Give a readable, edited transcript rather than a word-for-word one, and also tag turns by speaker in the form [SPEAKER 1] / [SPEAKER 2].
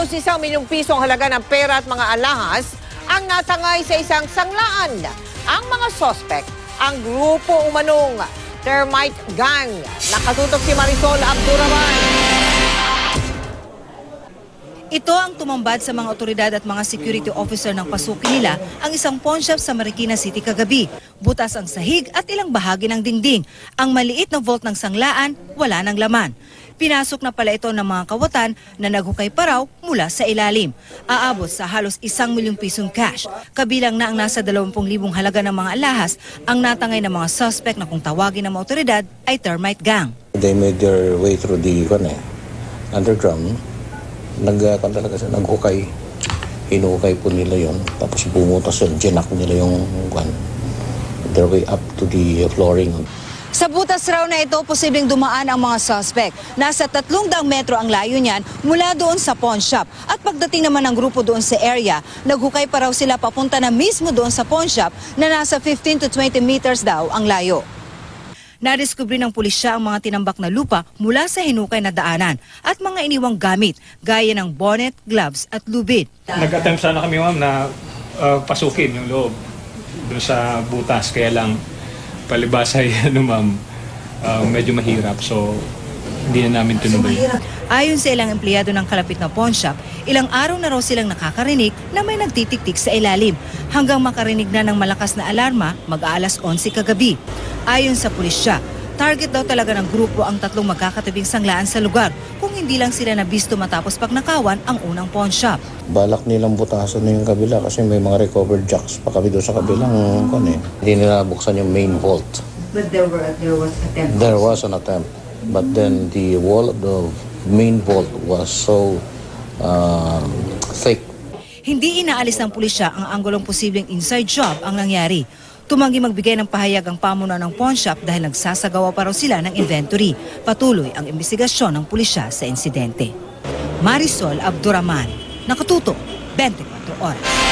[SPEAKER 1] halos 1 milyong piso ang halaga ng pera at mga alahas ang natangay sa isang sanglaan. Ang mga sospek, ang grupo umanong termite gang. Nakatutok si Marisol Abduraman.
[SPEAKER 2] Ito ang tumambad sa mga otoridad at mga security officer ng pasukin nila ang isang pawn shop sa Marikina City kagabi. Butas ang sahig at ilang bahagi ng dingding. Ang maliit na vault ng sanglaan, wala ng laman. Pinasok na pala ito ng mga kawatan na naghukay pa raw mula sa ilalim. Aabot sa halos 1 milyong pisong cash. Kabilang na ang nasa 20,000 halaga ng mga alahas ang natangay ng mga suspect na kung tawagin ng mga otoridad ay termite gang.
[SPEAKER 3] They made their way through the underground. Naghukay. Hinukay po nila yon. Tapos bumutas yun. Ginak nila yung their way up to the flooring.
[SPEAKER 2] Sa butas raw na ito, posibleng dumaan ang mga suspect. Nasa 300 metro ang layo niyan mula doon sa pawn shop. At pagdating naman ng grupo doon sa area, naghukay pa raw sila papunta na mismo doon sa pawn shop na nasa 15 to 20 meters daw ang layo. Nadiskubre ng pulisya ang mga tinambak na lupa mula sa hinukay na daanan at mga iniwang gamit gaya ng bonnet, gloves at lubid.
[SPEAKER 4] Nag-attempt sana kami, ma'am, na pasukin yung loob doon sa butas. Kaya lang palibasay, ma'am, medyo mahirap. So, hindi na namin tinuloy.
[SPEAKER 2] Ayon sa ilang empleyado ng kalapit na pawn shop, ilang araw na raw silang nakakarinig na may nagtitiktik sa ilalim hanggang makarinig na ng malakas na alarma mag-aalas 11 kagabi. Ayon sa pulisya, target daw talaga ng grupo ang 3 magkakatabing sanglaan sa lugar kung hindi lang sila nabisto matapos pagnakawan ang unang pawn shop.
[SPEAKER 3] Balak nilang butasan na yung kabila kasi may mga recovered jacks pa kami doon sa kabilang Hindi nila buksan yung main vault.
[SPEAKER 2] But there was attempt.
[SPEAKER 3] There was an attempt. But then the wall of the main vault was so thick.
[SPEAKER 2] Hindi inaalis ng pulisya ang anggulong posibleng inside job ang nangyari. Tumanggi magbigay ng pahayag ang pamuno ng pawn shop dahil nagsasagawa pa raw sila ng inventory. Patuloy ang investigasyon ng pulisya sa insidente. Marisol Abduraman, nakatutok, 24 oras.